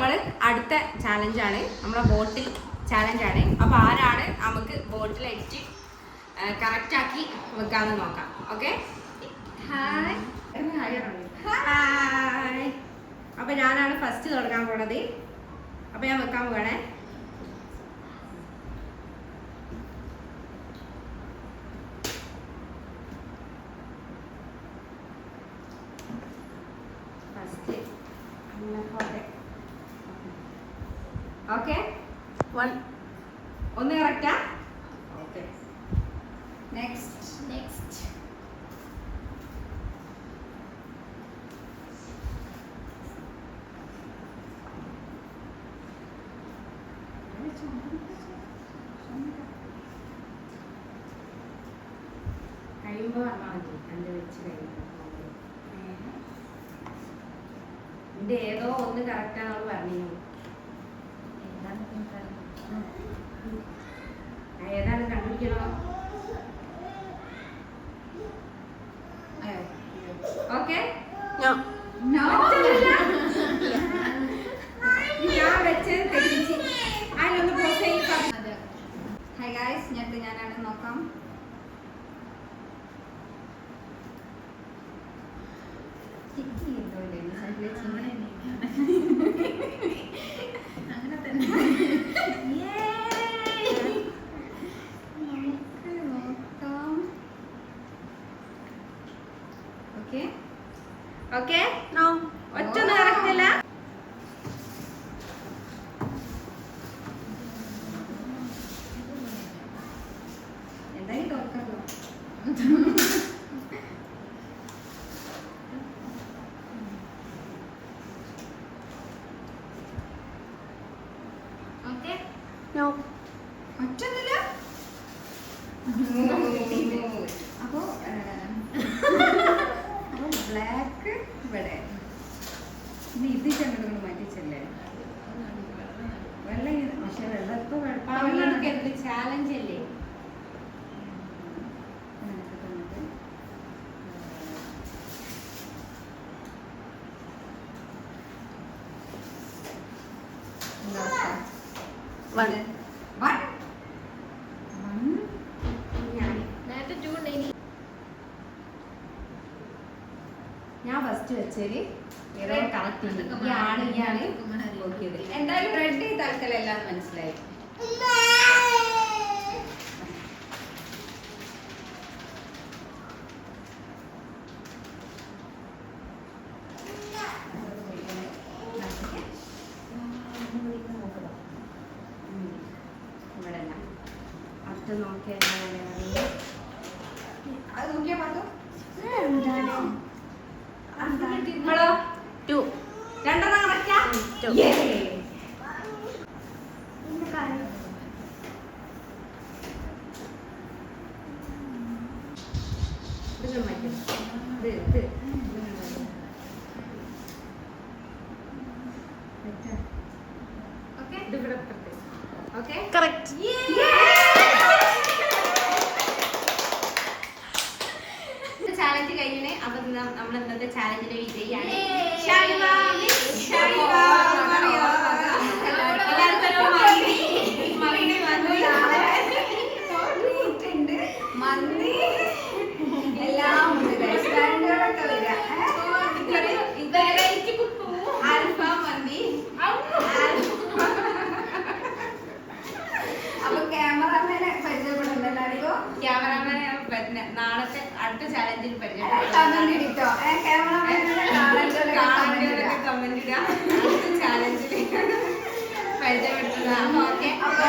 നമ്മൾ അടുത്ത ചാലഞ്ചാണ്, നമ്മുടെ ബോട്ടിൽ ചാലഞ്ചാണ്. അപ്പോൾ ആരാണ് നമുക്ക് ബോട്ടിൽ അടിച്ച് കറക്റ്റാക്കി വെക്കാമെന്ന് നോക്കാം. Okay, hi hi. അപ്പോൾ ഞാനാണ് ഫസ്റ്റ് തുടങ്ങാൻ പോണത്. അപ്പോൾ ഞാൻ വെക്കാൻ പോകണേ. ഓക്കെ, ഒന്ന് കറക്റ്റാ. ഓക്കെ, നെക്സ്റ്റ് കഴിയുമ്പോൾ പറഞ്ഞാൽ മതി. എൻ്റെ വെച്ച് കഴിയുമ്പോൾ ഇതിൻ്റെ ഏതോ ഒന്ന് കറക്റ്റാണെന്ന് പറഞ്ഞു. ഏതാണ് കണ്ടുപിടിക്കണോ? ഓക്കെ, ഞാൻ വെച്ച് തെറ്റിച്ച് അതിലൊന്ന് പോസ്റ്റ് ചെയ്യും. ഹൈ ഗായ്സ്, ഞാനാണ് നോക്കാം. അങ്ങനെ തന്നെ ഓക്കെ, ഒറ്റ കറക്റ്റ് അല്ല. എന്തായാലും തുറക്കല്ലോ. ഓക്കെ, ഒറ്റന്നില്ല. അപ്പോ ബ്ലാക്ക് ഇവിടെ ഇത് ചെന്നിട്ട് മാറ്റിച്ചല്ലേ. വെള്ളം പക്ഷെ വെള്ളപ്പോ വെള്ളമെടുക്കരുത്, ചാലഞ്ച് അല്ലേ. ഞാൻ ഫസ്റ്റ് വെച്ചേര് ഏതോ കറക്റ്റ് നോക്കിയത്. എന്തായാലും റെഡ് തൽക്കാലം എല്ലാം മനസ്സിലായി. ഇവിടെ എല്ലാം അടുത്ത് നോക്കിയാൽ അത് നോക്കിയാ പാട്ടോ. രണ്ടെണ്ണം കറക്റ്റാ. ചാലഞ്ച് കഴിഞ്ഞേ. അപ്പൊ നമ്മൾ ഇന്നത്തെ ചാലഞ്ചിന്റെ വിജയിയാണ് മന്തി എല്ലാം അൽഫാം മന്തി. അപ്പൊ ക്യാമറാമാനെ പരിചയപ്പെടുന്നുണ്ടല്ലോ. ക്യാമറാമാനെ നാളത്തെ അടുത്ത ചാലഞ്ചിൽ പരിചയപ്പെടും. കമന്റ് ഇടുക. അടുത്ത ചാലഞ്ചിൽ പരിചയപ്പെടുത്തുന്നതാണ്. ഓക്കെ, അപ്പോൾ